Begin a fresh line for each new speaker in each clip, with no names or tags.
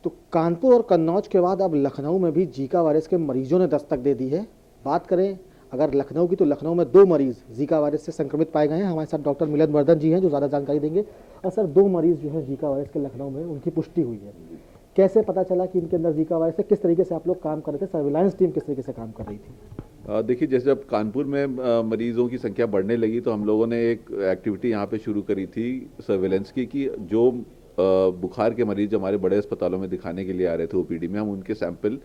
तो कानपुर और कन्नौज के बाद अब लखनऊ में भी जीका वायरस के मरीजों ने दस्तक दे दी है। बात करें अगर लखनऊ की, तो लखनऊ में 2 मरीज जीका वायरस से संक्रमित पाए गए हैं। हमारे साथ डॉक्टर मिलन वर्धन जी हैं जो ज़्यादा जानकारी देंगे। और सर, 2 मरीज जो है जीका वायरस के लखनऊ में, उनकी पुष्टि हुई है। कैसे पता चला कि इनके अंदर जीका वायरस है? किस तरीके से आप लोग काम कर रहे थे? सर्विलांस टीम किस तरीके से काम कर रही थी?
देखिए, जैसे जब कानपुर में मरीजों की संख्या बढ़ने लगी तो हम लोगों ने एक एक्टिविटी यहाँ पे शुरू करी थी सर्वेलेंस की, कि जो बुखार के मरीज हमारे बड़े अस्पतालों में दिखाने के लिए आ रहे थे ओपीडी में, हम उनके सैंपल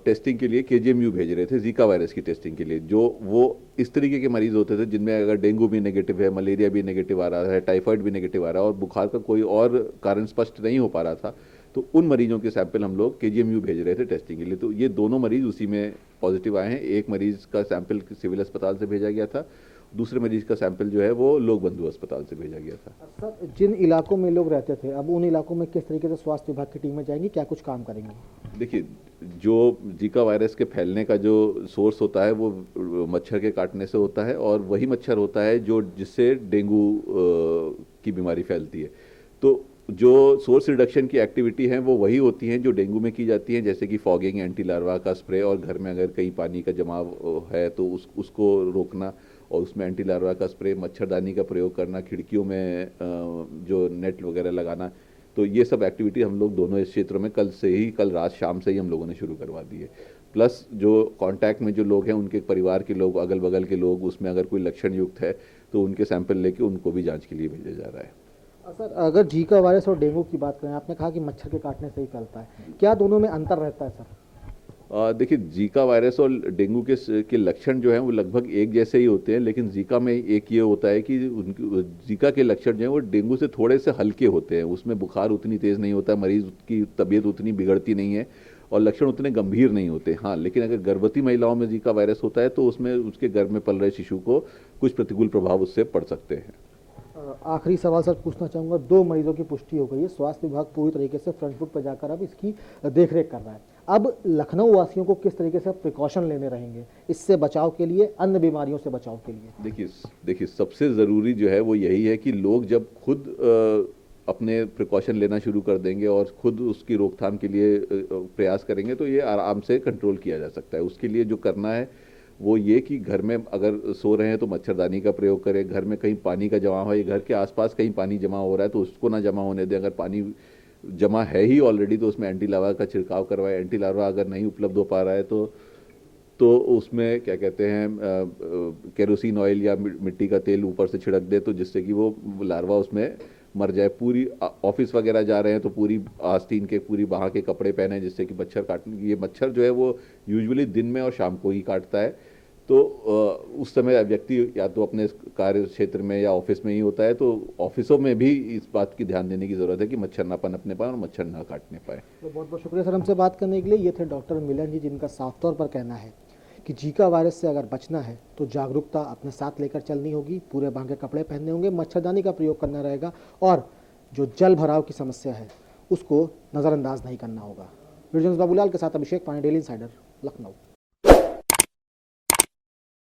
टेस्टिंग के लिए केजीएमयू भेज रहे थे जीका वायरस की टेस्टिंग के लिए। जो वो इस तरीके के मरीज होते थे जिनमें अगर डेंगू भी नेगेटिव है, मलेरिया भी नेगेटिव आ रहा है, टाइफाइड भी नेगेटिव आ रहा है और बुखार का कोई और कारण स्पष्ट नहीं हो पा रहा था, तो उन मरीजों के सैंपल हम लोग केजीएमयू भेज रहे थे टेस्टिंग के लिए। तो ये दोनों मरीज उसी में पॉजिटिव आए हैं। एक मरीज का सैंपल सिविल अस्पताल से भेजा गया था, दूसरे मरीज का सैंपल जो है वो लोक बंधु अस्पताल से भेजा गया था।
सर, जिन इलाकों में लोग रहते थे, अब उन इलाकों में किस तरीके से स्वास्थ्य विभाग की टीमें जाएंगी, क्या कुछ काम करेंगी?
देखिए, जो जीका वायरस के फैलने का जो सोर्स होता है वो मच्छर के काटने से होता है, और वही मच्छर होता है जो जिससे डेंगू की बीमारी फैलती है। तो जो सोर्स रिडक्शन की एक्टिविटी हैं वो वही होती हैं जो डेंगू में की जाती हैं, जैसे कि फॉगिंग, एंटी लार्वा का स्प्रे, और घर में अगर कहीं पानी का जमाव है तो उसको रोकना, और उसमें एंटी लार्वा का स्प्रे, मच्छरदानी का प्रयोग करना, खिड़कियों में जो नेट वगैरह लगाना। तो ये सब एक्टिविटी हम लोग दोनों इस क्षेत्रों में कल रात शाम से ही हम लोगों ने शुरू करवा दी है। प्लस जो कांटेक्ट में जो लोग हैं, उनके परिवार के लोग, अगल बगल के लोग, उसमें अगर कोई लक्षण युक्त है तो उनके सैंपल लेके उनको भी जांच के लिए भेजा जा रहा है।
सर, अगर जीका वायरस और डेंगू की बात करें, आपने कहा कि मच्छर के काटने से ही फैलता है, क्या दोनों में अंतर रहता है सर?
देखिए, जीका वायरस और डेंगू के लक्षण जो हैं वो लगभग एक जैसे ही होते हैं, लेकिन जीका में एक ये होता है कि उनकी जीका के लक्षण जो हैं वो डेंगू से थोड़े से हल्के होते हैं। उसमें बुखार उतनी तेज़ नहीं होता, मरीज की तबीयत उतनी बिगड़ती नहीं है और लक्षण उतने गंभीर नहीं होते। हाँ, लेकिन अगर गर्भवती महिलाओं में जीका वायरस होता है तो उसमें उसके गर्भ में पल रहे शिशु को कुछ प्रतिकूल प्रभाव उससे पड़ सकते हैं।
आखिरी सवाल सर पूछना चाहूँगा, 2 मरीजों की पुष्टि हो गई है, स्वास्थ्य विभाग पूरी तरीके से फ्रंट फुट पर जाकर अब इसकी देखरेख कर रहा है। अब लखनऊ वासियों को किस तरीके से प्रिकॉशन लेने रहेंगे इससे बचाव के लिए, अन्य बीमारियों से बचाव के लिए?
देखिए, सबसे ज़रूरी जो है वो यही है कि लोग जब खुद अपने प्रिकॉशन लेना शुरू कर देंगे और खुद उसकी रोकथाम के लिए प्रयास करेंगे तो ये आराम से कंट्रोल किया जा सकता है। उसके लिए जो करना है वो ये कि घर में अगर सो रहे हैं तो मच्छरदानी का प्रयोग करें। घर में कहीं पानी का जमा हो या घर के आसपास कहीं पानी जमा हो रहा है तो उसको ना जमा होने दें। अगर पानी जमा है ही ऑलरेडी तो उसमें एंटी लार्वा का छिड़काव करवाएं। एंटी लार्वा अगर नहीं उपलब्ध हो पा रहा है तो उसमें क्या कहते हैं, केरोसिन ऑयल या मिट्टी का तेल ऊपर से छिड़क दे, तो जिससे कि वो लार्वा उसमें मर जाए। पूरी ऑफिस वगैरह जा रहे हैं तो पूरी आस्तीन के, पूरी बाहर के कपड़े पहने जिससे कि मच्छर काटने, ये मच्छर जो है वो यूजुअली दिन में और शाम को ही काटता है। तो उस समय व्यक्ति या तो अपने कार्य क्षेत्र में या ऑफिस में ही होता है, तो ऑफिसों में भी इस बात की ध्यान देने की ज़रूरत है कि मच्छर ना पनपने पाए और मच्छर ना काटने पाए।
तो बहुत बहुत शुक्रिया सर हमसे बात करने के लिए। ये थे डॉक्टर मिलन जी, जिनका साफ तौर पर कहना है कि जीका वायरस से अगर बचना है तो जागरूकता अपने साथ लेकर चलनी होगी, पूरे भांग के कपड़े पहनने होंगे, मच्छरदानी का प्रयोग करना रहेगा और जो जल भराव की समस्या है उसको नज़रअंदाज नहीं करना होगा। विजन बाबूलाल के साथ अभिषेक पांडे, डेली इंसाइडर, लखनऊ।